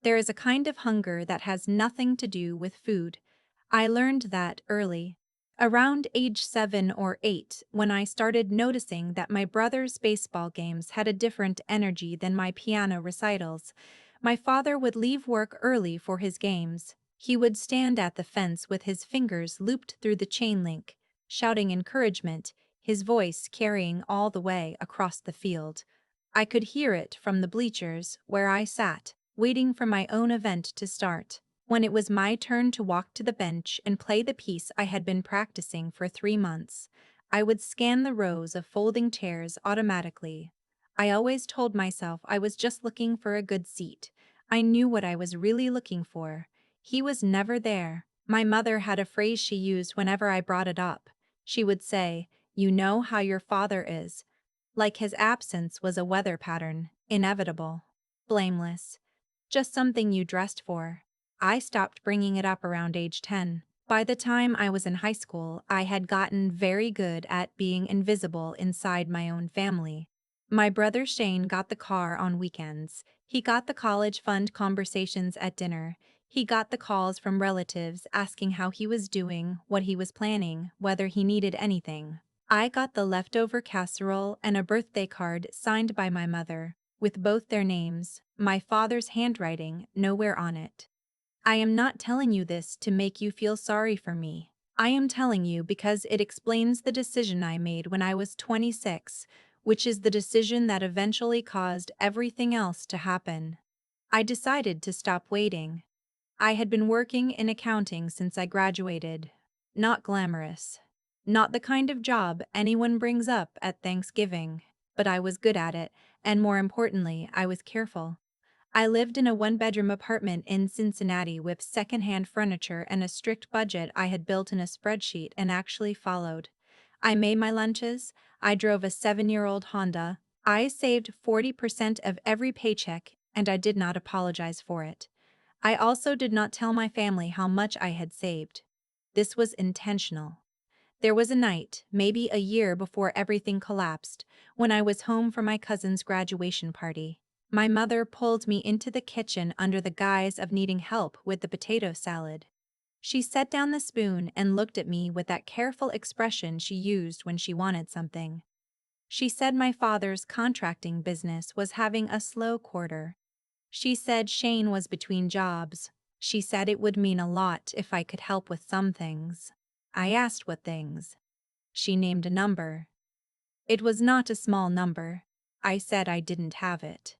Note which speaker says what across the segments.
Speaker 1: There is a kind of hunger that has nothing to do with food. I learned that early. Around age 7 or 8, when I started noticing that my brother's baseball games had a different energy than my piano recitals, my father would leave work early for his games. He would stand at the fence with his fingers looped through the chain link, shouting encouragement, his voice carrying all the way across the field. I could hear it from the bleachers where I sat, waiting for my own event to start. When it was my turn to walk to the bench and play the piece I had been practicing for 3 months, I would scan the rows of folding chairs automatically. I always told myself I was just looking for a good seat. I knew what I was really looking for. He was never there. My mother had a phrase she used whenever I brought it up. She would say, "You know how your father is." Like his absence was a weather pattern, inevitable, blameless, just something you dressed for. I stopped bringing it up around age 10. By the time I was in high school, I had gotten very good at being invisible inside my own family. My brother Shane got the car on weekends. He got the college fund conversations at dinner. He got the calls from relatives asking how he was doing, what he was planning, whether he needed anything. I got the leftover casserole and a birthday card signed by my mother, with both their names, my father's handwriting nowhere on it. I am not telling you this to make you feel sorry for me. I am telling you because it explains the decision I made when I was 26, which is the decision that eventually caused everything else to happen. I decided to stop waiting. I had been working in accounting since I graduated. Not glamorous. Not the kind of job anyone brings up at Thanksgiving, but I was good at it, and more importantly, I was careful. I lived in a one-bedroom apartment in Cincinnati with second-hand furniture and a strict budget I had built in a spreadsheet and actually followed. I made my lunches, I drove a 7-year-old Honda, I saved 40% of every paycheck, and I did not apologize for it. I also did not tell my family how much I had saved. This was intentional. There was a night, maybe a year before everything collapsed, when I was home for my cousin's graduation party. My mother pulled me into the kitchen under the guise of needing help with the potato salad. She set down the spoon and looked at me with that careful expression she used when she wanted something. She said my father's contracting business was having a slow quarter. She said Shane was between jobs. She said it would mean a lot if I could help with some things. I asked what things. She named a number. It was not a small number. I said I didn't have it.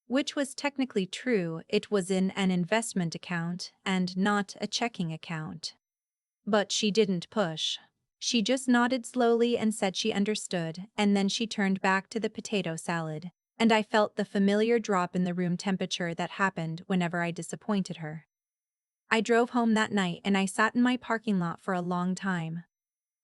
Speaker 1: Which was technically true, it was in an investment account and not a checking account. But she didn't push. She just nodded slowly and said she understood, and then she turned back to the potato salad, and I felt the familiar drop in the room temperature that happened whenever I disappointed her. I drove home that night and I sat in my parking lot for a long time.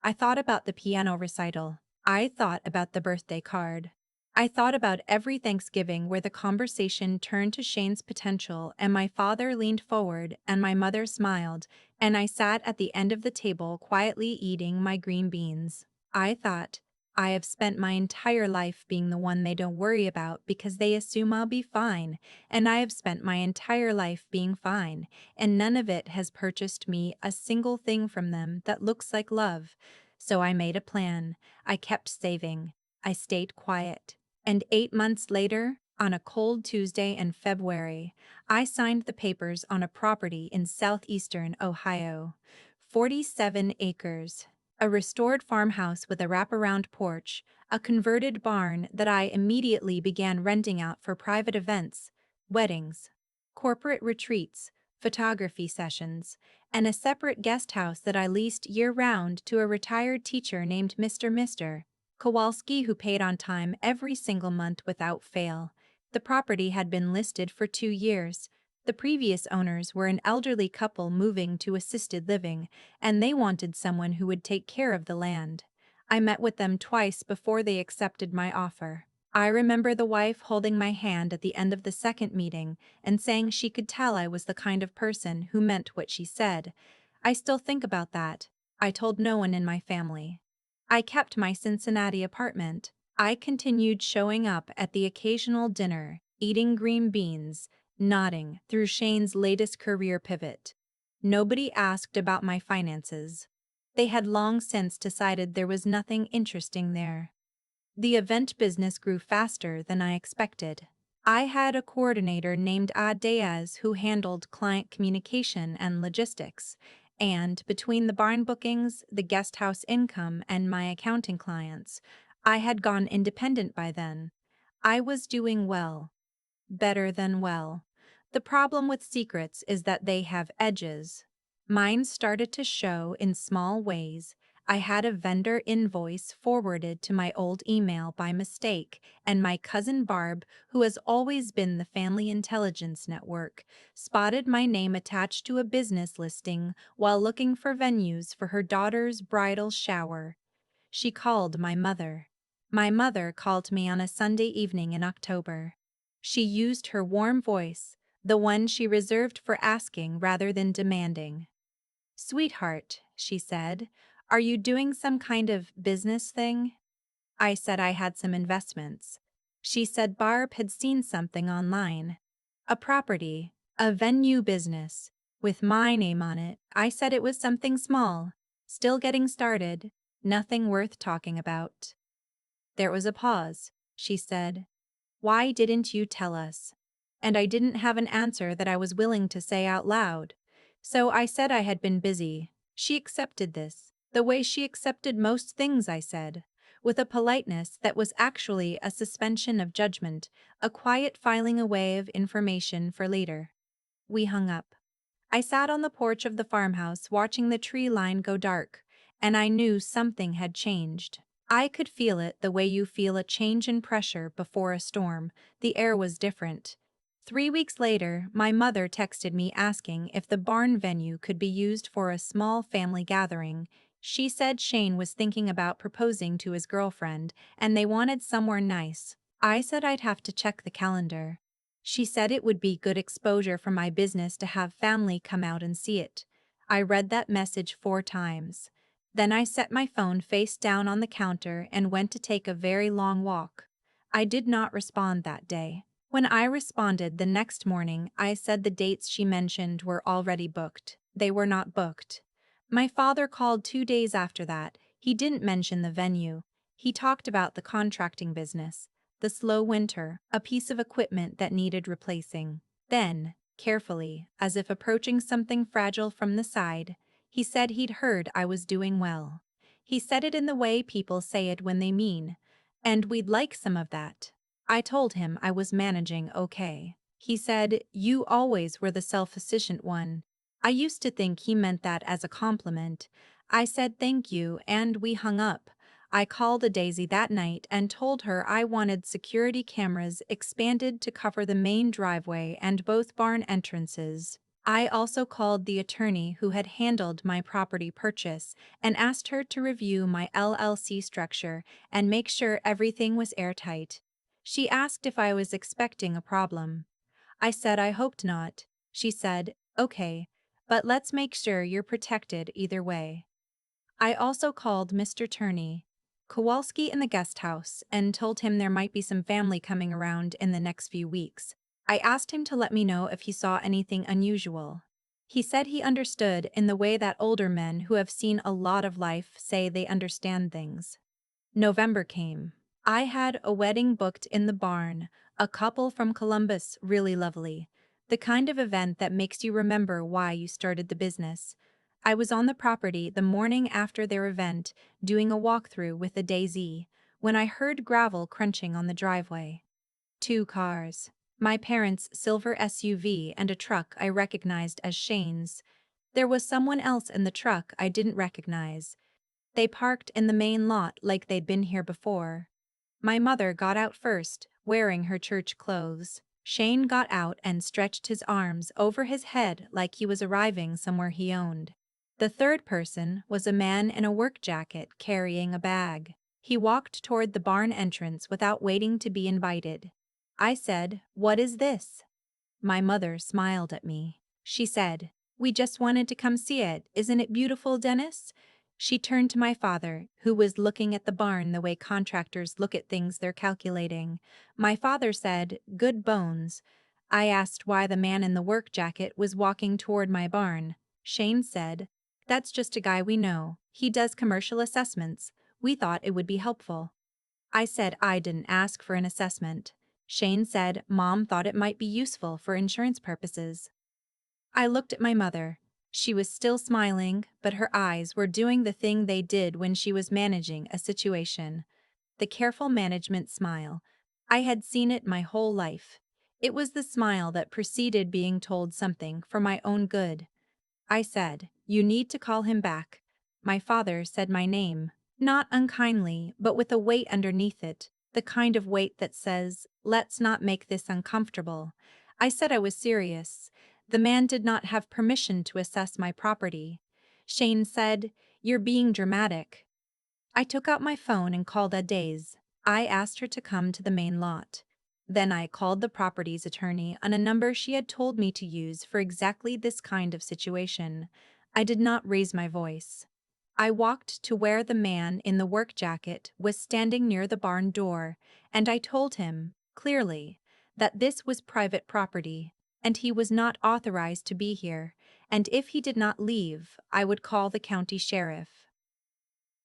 Speaker 1: I thought about the piano recital. I thought about the birthday card. I thought about every Thanksgiving where the conversation turned to Shane's potential and my father leaned forward and my mother smiled, and I sat at the end of the table quietly eating my green beans. I thought, I have spent my entire life being the one they don't worry about because they assume I'll be fine, and I have spent my entire life being fine, and none of it has purchased me a single thing from them that looks like love. So I made a plan. I kept saving. I stayed quiet. And 8 months later, on a cold Tuesday in February, I signed the papers on a property in southeastern Ohio. 47 acres. A restored farmhouse with a wraparound porch, a converted barn that I immediately began renting out for private events, weddings, corporate retreats, photography sessions, and a separate guest house that I leased year-round to a retired teacher named Mr. Kowalski, who paid on time every single month without fail. The property had been listed for 2 years. The previous owners were an elderly couple moving to assisted living, and they wanted someone who would take care of the land. I met with them twice before they accepted my offer. I remember the wife holding my hand at the end of the second meeting and saying she could tell I was the kind of person who meant what she said. I still think about that. I told no one in my family. I kept my Cincinnati apartment. I continued showing up at the occasional dinner, eating green beans, nodding through Shane's latest career pivot. Nobody asked about my finances. They had long since decided there was nothing interesting there. The event business grew faster than I expected. I had a coordinator named Diaz who handled client communication and logistics, and between the barn bookings, the guest house income, and my accounting clients, I had gone independent by then. I was doing well. Better than well. The problem with secrets is that they have edges. Mine started to show in small ways. I had a vendor invoice forwarded to my old email by mistake, and my cousin Barb, who has always been the family intelligence network, spotted my name attached to a business listing while looking for venues for her daughter's bridal shower. She called my mother. My mother called me on a Sunday evening in October. She used her warm voice, the one she reserved for asking rather than demanding. "Sweetheart," she said, "are you doing some kind of business thing?" I said I had some investments. She said Barb had seen something online. A property, a venue business, with my name on it. I said it was something small, still getting started, nothing worth talking about. There was a pause. She said, "Why didn't you tell us?" And I didn't have an answer that I was willing to say out loud. So I said I had been busy. She accepted this, the way she accepted most things I said, with a politeness that was actually a suspension of judgment, a quiet filing away of information for later. We hung up. I sat on the porch of the farmhouse watching the tree line go dark, and I knew something had changed. I could feel it the way you feel a change in pressure before a storm. The air was different. 3 weeks later, my mother texted me asking if the barn venue could be used for a small family gathering. She said Shane was thinking about proposing to his girlfriend, and they wanted somewhere nice. I said I'd have to check the calendar. She said it would be good exposure for my business to have family come out and see it. I read that message 4 times. Then I set my phone face down on the counter and went to take a very long walk. I did not respond that day. When I responded the next morning, I said the dates she mentioned were already booked. They were not booked. My father called 2 days after that. He didn't mention the venue. He talked about the contracting business, the slow winter, a piece of equipment that needed replacing. Then, carefully, as if approaching something fragile from the side, he said he'd heard I was doing well. He said it in the way people say it when they mean, and we'd like some of that. I told him I was managing okay. He said, "You always were the self-sufficient one." I used to think he meant that as a compliment. I said thank you, and we hung up. I called a Daisy that night and told her I wanted security cameras expanded to cover the main driveway and both barn entrances. I also called the attorney who had handled my property purchase and asked her to review my LLC structure and make sure everything was airtight. She asked if I was expecting a problem. I said I hoped not. She said, "Okay, but let's make sure you're protected either way." I also called Mr. Turney, Kowalski in the guest house, and told him there might be some family coming around in the next few weeks. I asked him to let me know if he saw anything unusual. He said he understood in the way that older men who have seen a lot of life say they understand things. November came. I had a wedding booked in the barn, a couple from Columbus, really lovely. The kind of event that makes you remember why you started the business. I was on the property the morning after their event, doing a walkthrough with a Daisy, when I heard gravel crunching on the driveway. 2 cars. My parents' silver SUV and a truck I recognized as Shane's. There was someone else in the truck I didn't recognize. They parked in the main lot like they'd been here before. My mother got out first, wearing her church clothes. Shane got out and stretched his arms over his head like he was arriving somewhere he owned. The third person was a man in a work jacket carrying a bag. He walked toward the barn entrance without waiting to be invited. I said, "What is this?" My mother smiled at me. She said, "We just wanted to come see it. Isn't it beautiful, Dennis?" She turned to my father, who was looking at the barn the way contractors look at things they're calculating. My father said, "Good bones." I asked why the man in the work jacket was walking toward my barn. Shane said, "That's just a guy we know. He does commercial assessments. We thought it would be helpful." I said I didn't ask for an assessment. Shane said Mom thought it might be useful for insurance purposes. I looked at my mother. She was still smiling, but her eyes were doing the thing they did when she was managing a situation. The careful management smile. I had seen it my whole life. It was the smile that preceded being told something for my own good. I said, "You need to call him back." My father said my name, not unkindly, but with a weight underneath it, the kind of weight that says, "Let's not make this uncomfortable." I said I was serious. The man did not have permission to assess my property. Shane said, "You're being dramatic." I took out my phone and called Adaze. I asked her to come to the main lot. Then I called the property's attorney on a number she had told me to use for exactly this kind of situation. I did not raise my voice. I walked to where the man in the work jacket was standing near the barn door, and I told him, clearly, that this was private property, and he was not authorized to be here, and if he did not leave, I would call the county sheriff.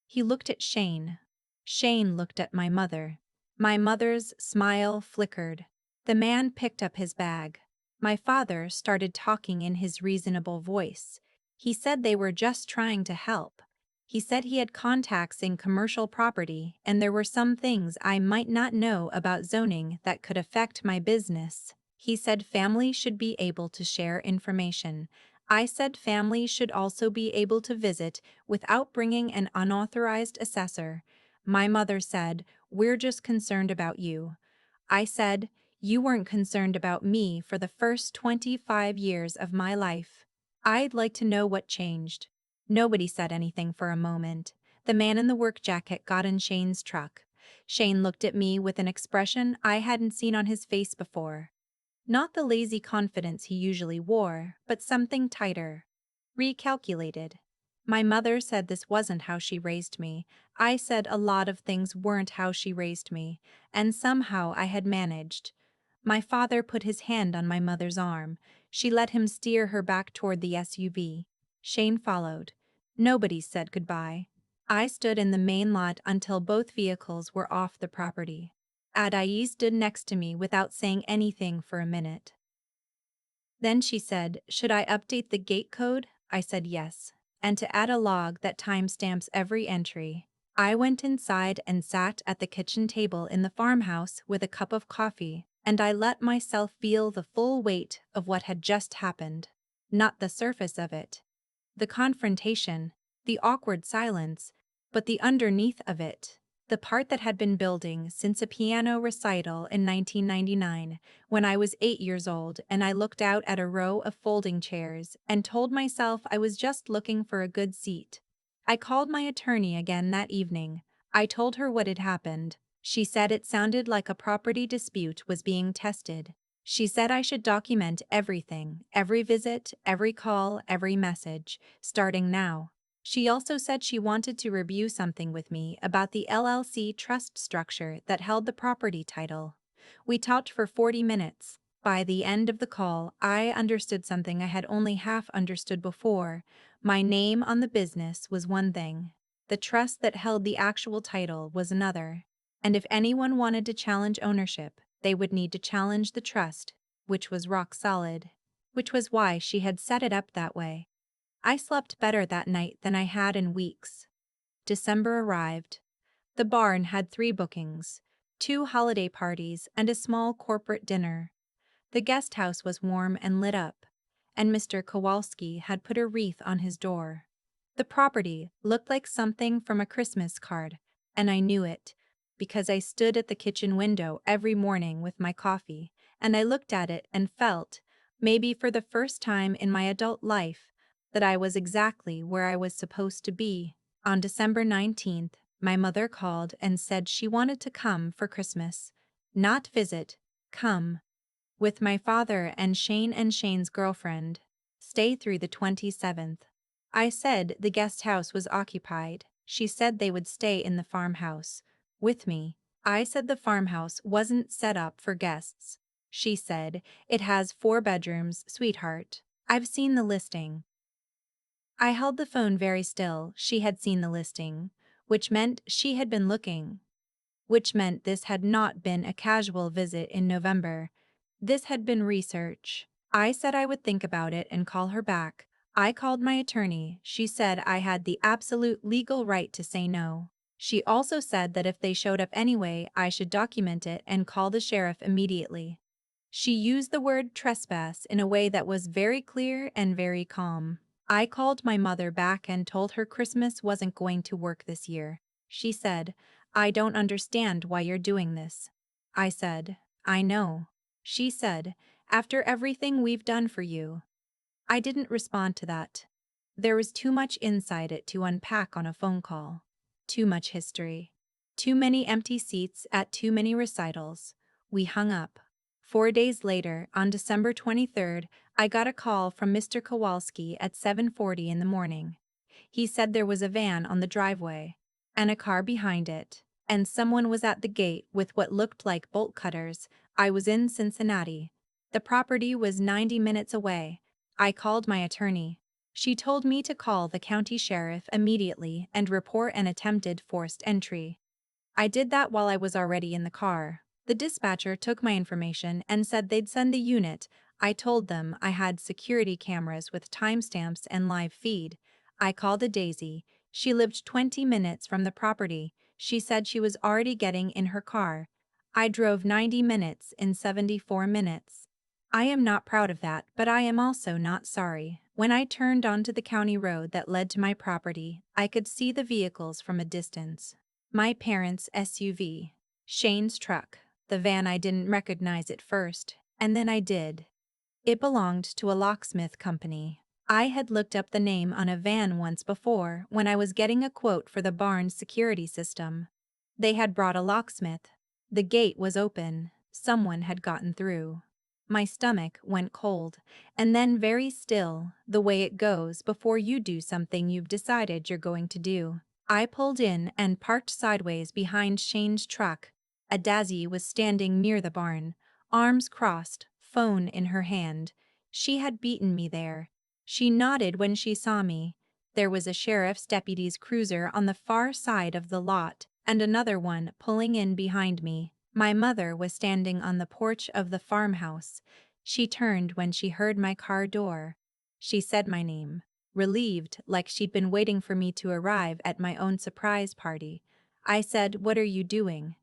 Speaker 1: He looked at Shane. Shane looked at my mother. My mother's smile flickered. The man picked up his bag. My father started talking in his reasonable voice. He said they were just trying to help. He said he had contacts in commercial property and there were some things I might not know about zoning that could affect my business. He said family should be able to share information. I said family should also be able to visit without bringing an unauthorized assessor. My mother said, "We're just concerned about you." I said, "You weren't concerned about me for the first 25 years of my life. I'd like to know what changed." Nobody said anything for a moment. The man in the work jacket got in Shane's truck. Shane looked at me with an expression I hadn't seen on his face before. Not the lazy confidence he usually wore, but something tighter. Recalculated. My mother said this wasn't how she raised me. I said a lot of things weren't how she raised me, and somehow I had managed. My father put his hand on my mother's arm. She let him steer her back toward the SUV. Shane followed. Nobody said goodbye. I stood in the main lot until both vehicles were off the property. Adai stood next to me without saying anything for a minute. Then she said, "Should I update the gate code?" I said yes, and to add a log that timestamps every entry. I went inside and sat at the kitchen table in the farmhouse with a cup of coffee, and I let myself feel the full weight of what had just happened. Not the surface of it, the confrontation, the awkward silence, but the underneath of it. The part that had been building since a piano recital in 1999, when I was 8 years old and I looked out at a row of folding chairs and told myself I was just looking for a good seat. I called my attorney again that evening. I told her what had happened. She said it sounded like a property dispute was being tested. She said I should document everything, every visit, every call, every message, starting now. She also said she wanted to review something with me about the LLC trust structure that held the property title. We talked for 40 minutes. By the end of the call, I understood something I had only half understood before. My name on the business was one thing. The trust that held the actual title was another. And if anyone wanted to challenge ownership, they would need to challenge the trust, which was rock solid. Which was why she had set it up that way. I slept better that night than I had in weeks. December arrived. The barn had 3 bookings, 2 holiday parties and a small corporate dinner. The guest house was warm and lit up, and Mr. Kowalski had put a wreath on his door. The property looked like something from a Christmas card, and I knew it, because I stood at the kitchen window every morning with my coffee, and I looked at it and felt, maybe for the first time in my adult life, that I was exactly where I was supposed to be. On December 19th, my mother called and said she wanted to come for Christmas. Not visit, come. With my father and Shane's girlfriend. Stay through the 27th. I said the guest house was occupied. She said they would stay in the farmhouse. With me. I said the farmhouse wasn't set up for guests. she said. It has 4 bedrooms, sweetheart. I've seen the listing. I held the phone very still. She had seen the listing, which meant she had been looking, which meant this had not been a casual visit in November. This had been research. I said I would think about it and call her back. I called my attorney. She said I had the absolute legal right to say no. She also said that if they showed up anyway, I should document it and call the sheriff immediately. She used the word trespass in a way that was very clear and very calm. I called my mother back and told her Christmas wasn't going to work this year. She said, I don't understand why you're doing this. I said, I know. She said, after everything we've done for you. I didn't respond to that. There was too much inside it to unpack on a phone call. Too much history. Too many empty seats at too many recitals. We hung up. 4 days later, on December 23rd, I got a call from Mr. Kowalski at 7:40 in the morning. He said there was a van on the driveway, and a car behind it, and someone was at the gate with what looked like bolt cutters. I was in Cincinnati. The property was 90 minutes away. I called my attorney. She told me to call the county sheriff immediately and report an attempted forced entry. I did that while I was already in the car. The dispatcher took my information and said they'd send a unit. I told them I had security cameras with timestamps and live feed. I called a Daisy. She lived 20 minutes from the property. She said she was already getting in her car. I drove 90 minutes in 74 minutes. I am not proud of that, but I am also not sorry. When I turned onto the county road that led to my property, I could see the vehicles from a distance. My parents' SUV, Shane's truck, the van I didn't recognize at first, and then I did. It belonged to a locksmith company. I had looked up the name on a van once before when I was getting a quote for the barn's security system. They had brought a locksmith. The gate was open. Someone had gotten through. My stomach went cold, and then very still, the way it goes before you do something you've decided you're going to do. I pulled in and parked sideways behind Shane's truck. A Daisy was standing near the barn, arms crossed, phone in her hand. She had beaten me there. She nodded when she saw me. There was a sheriff's deputy's cruiser on the far side of the lot, and another one pulling in behind me. My mother was standing on the porch of the farmhouse. She turned when she heard my car door. She said my name, relieved, like she'd been waiting for me to arrive at my own surprise party. I said, "What are you doing?"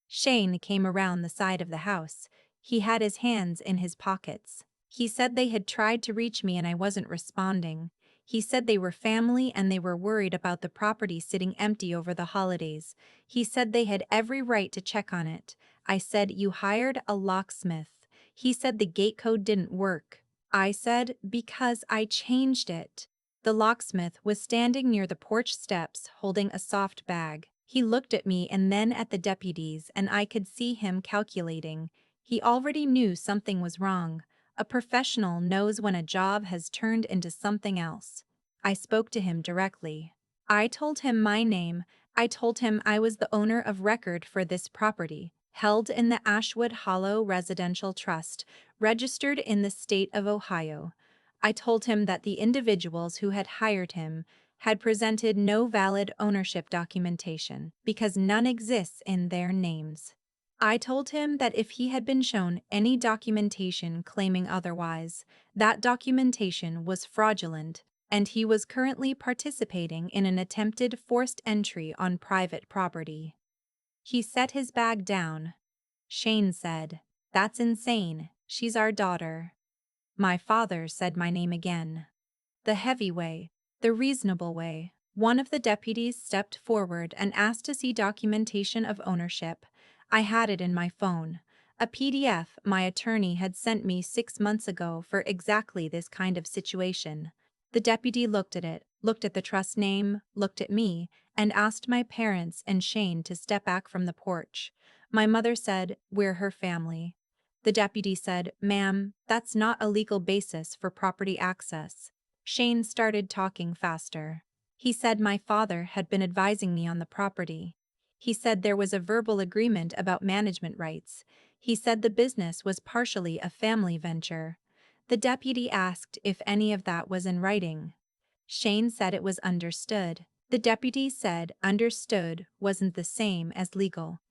Speaker 1: Shane came around the side of the house. He had his hands in his pockets. He said they had tried to reach me and I wasn't responding. He said they were family and they were worried about the property sitting empty over the holidays. He said they had every right to check on it. I said, "You hired a locksmith." He said the gate code didn't work. I said, "Because I changed it." The locksmith was standing near the porch steps holding a soft bag. He looked at me and then at the deputies, and I could see him calculating. He already knew something was wrong. A professional knows when a job has turned into something else. I spoke to him directly. I told him my name. I told him I was the owner of record for this property, held in the Ashwood Hollow Residential Trust, registered in the state of Ohio. I told him that the individuals who had hired him had presented no valid ownership documentation because none exists in their names. I told him that if he had been shown any documentation claiming otherwise, that documentation was fraudulent, and he was currently participating in an attempted forced entry on private property. He set his bag down. Shane said, "That's insane. She's our daughter." My father said my name again. The heavy way, the reasonable way. One of the deputies stepped forward and asked to see documentation of ownership. I had it in my phone, a PDF my attorney had sent me 6 months ago for exactly this kind of situation. The deputy looked at it, looked at the trust name, looked at me, and asked my parents and Shane to step back from the porch. My mother said, "We're her family." The deputy said, "Ma'am, that's not a legal basis for property access." Shane started talking faster. He said my father had been advising me on the property. He said there was a verbal agreement about management rights. He said the business was partially a family venture. The deputy asked if any of that was in writing. Shane said it was understood. The deputy said understood wasn't the same as legal.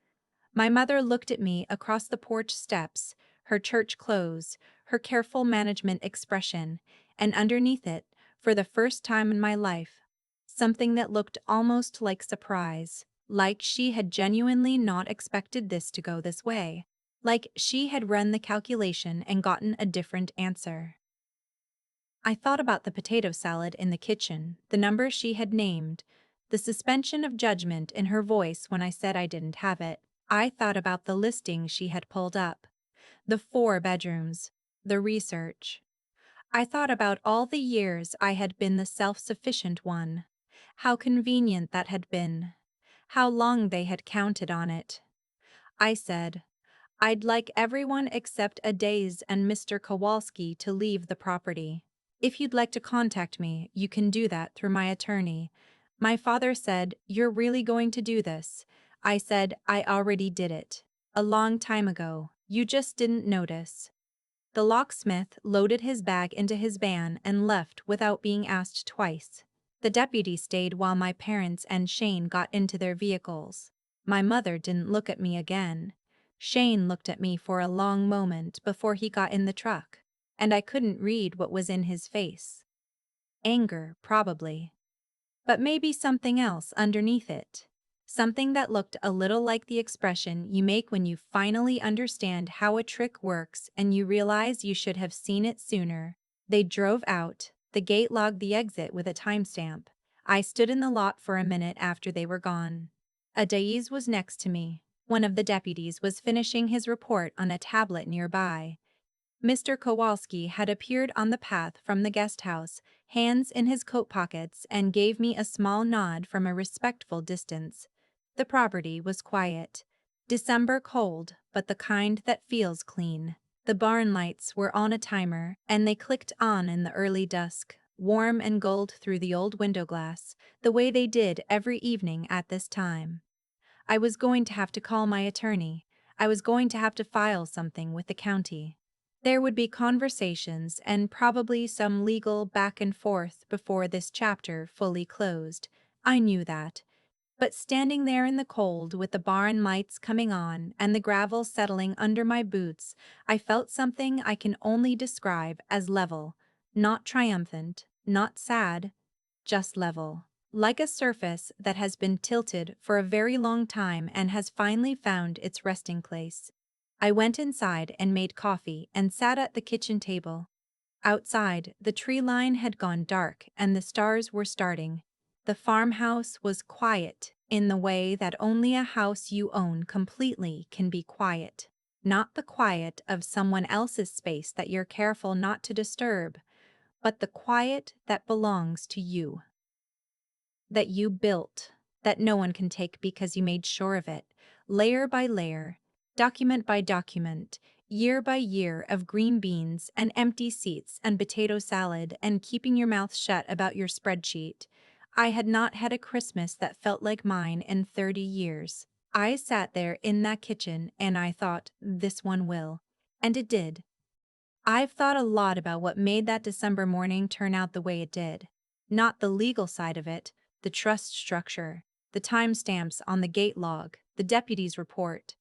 Speaker 1: My mother looked at me across the porch steps, her church clothes, her careful management expression, and underneath it, for the first time in my life, something that looked almost like surprise, like she had genuinely not expected this to go this way, like she had run the calculation and gotten a different answer. I thought about the potato salad in the kitchen, the number she had named, the suspension of judgment in her voice when I said I didn't have it. I thought about the listing she had pulled up, the 4 bedrooms, the research. I thought about all the years I had been the self-sufficient one, how convenient that had been, how long they had counted on it. I said, I'd like everyone except Adaze and Mr. Kowalski to leave the property. If you'd like to contact me, you can do that through my attorney. My father said, You're really going to do this? I said, I already did it. A long time ago. You just didn't notice. The locksmith loaded his bag into his van and left without being asked twice. The deputy stayed while my parents and Shane got into their vehicles. My mother didn't look at me again. Shane looked at me for a long moment before he got in the truck, and I couldn't read what was in his face. Anger, probably. But maybe something else underneath it. Something that looked a little like the expression you make when you finally understand how a trick works and you realize you should have seen it sooner. They drove out. The gate logged the exit with a timestamp. I stood in the lot for a minute after they were gone. Adaiz was next to me. One of the deputies was finishing his report on a tablet nearby. Mr. Kowalski had appeared on the path from the guest house, hands in his coat pockets, and gave me a small nod from a respectful distance. The property was quiet. December cold, but the kind that feels clean. The barn lights were on a timer, and they clicked on in the early dusk, warm and gold through the old window glass, the way they did every evening at this time. I was going to have to call my attorney. I was going to have to file something with the county. There would be conversations and probably some legal back and forth before this chapter fully closed. I knew that. But standing there in the cold with the barn lights coming on and the gravel settling under my boots, I felt something I can only describe as level, not triumphant, not sad, just level. Like a surface that has been tilted for a very long time and has finally found its resting place. I went inside and made coffee and sat at the kitchen table. Outside, the tree line had gone dark and the stars were starting. The farmhouse was quiet in the way that only a house you own completely can be quiet. Not the quiet of someone else's space that you're careful not to disturb, but the quiet that belongs to you. That you built, that no one can take because you made sure of it, layer by layer, document by document, year by year of green beans and empty seats and potato salad and keeping your mouth shut about your spreadsheet. I had not had a Christmas that felt like mine in 30 years. I sat there in that kitchen and I thought, this one will. And it did. I've thought a lot about what made that December morning turn out the way it did. Not the legal side of it, the trust structure, the timestamps on the gate log, the deputy's report.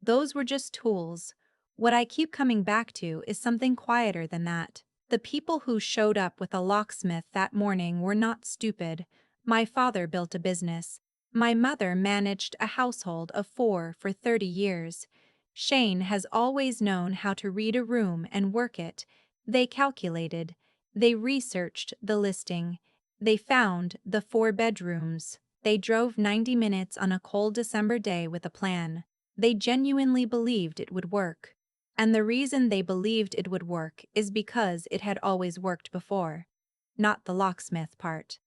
Speaker 1: Those were just tools. What I keep coming back to is something quieter than that. The people who showed up with a locksmith that morning were not stupid. My father built a business. My mother managed a household of 4 for 30 years. Shane has always known how to read a room and work it. They calculated. They researched the listing. They found the 4 bedrooms. They drove 90 minutes on a cold December day with a plan. They genuinely believed it would work. And the reason they believed it would work is because it had always worked before. Not the locksmith part.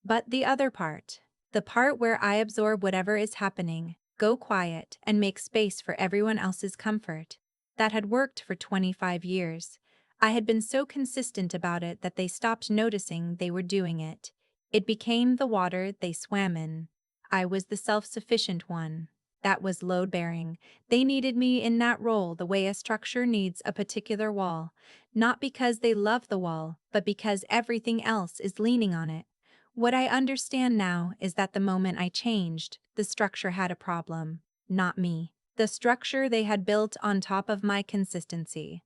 Speaker 1: But the other part. The part where I absorb whatever is happening, go quiet, and make space for everyone else's comfort. That had worked for 25 years. I had been so consistent about it that they stopped noticing they were doing it. It became the water they swam in. I was the self-sufficient one. that was load-bearing. They needed me in that role the way a structure needs a particular wall, not because they love the wall, but because everything else is leaning on it. What I understand now is that the moment I changed, the structure had a problem, not me. The structure they had built on top of my consistency.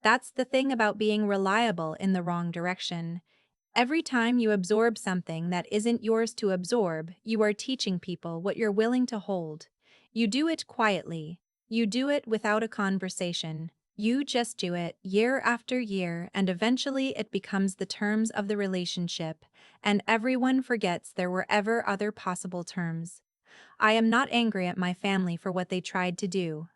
Speaker 1: That's the thing about being reliable in the wrong direction. Every time you absorb something that isn't yours to absorb, you are teaching people what you're willing to hold. You do it quietly. You do it without a conversation. You just do it year after year, and eventually it becomes the terms of the relationship, and everyone forgets there were ever other possible terms. I am not angry at my family for what they tried to do.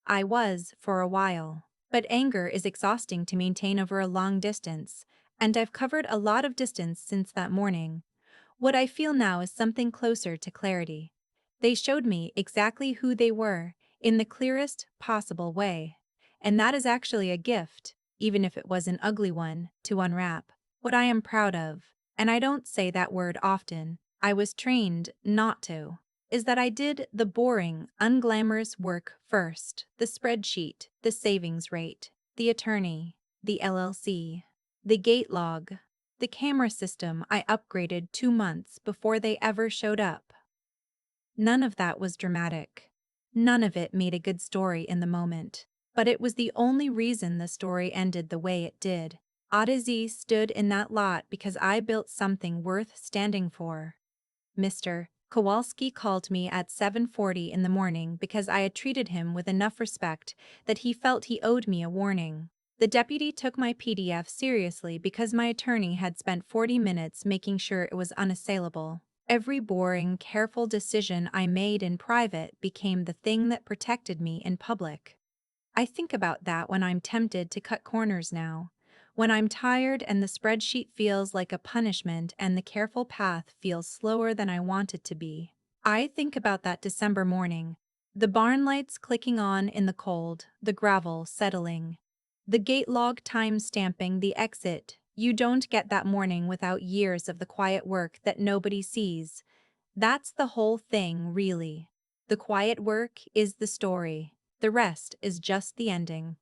Speaker 1: I was, for a while. But anger is exhausting to maintain over a long distance, and I've covered a lot of distance since that morning. What I feel now is something closer to clarity. They showed me exactly who they were, in the clearest possible way. And that is actually a gift, even if it was an ugly one, to unwrap. What I am proud of, and I don't say that word often, I was trained not to, is that I did the boring, unglamorous work first: the spreadsheet, the savings rate, the attorney, the LLC, the gate log, the camera system I upgraded 2 months before they ever showed up. None of that was dramatic. None of it made a good story in the moment. But it was the only reason the story ended the way it did. Odyssey stood in that lot because I built something worth standing for. Mr. Kowalski called me at 7:40 in the morning because I had treated him with enough respect that he felt he owed me a warning. The deputy took my PDF seriously because my attorney had spent 40 minutes making sure it was unassailable. Every boring, careful decision I made in private became the thing that protected me in public. I think about that when I'm tempted to cut corners now. When I'm tired and the spreadsheet feels like a punishment and the careful path feels slower than I want it to be. I think about that December morning. The barn lights clicking on in the cold, the gravel settling. The gate log time stamping the exit. You don't get that morning without years of the quiet work that nobody sees. That's the whole thing, really. The quiet work is the story. The rest is just the ending.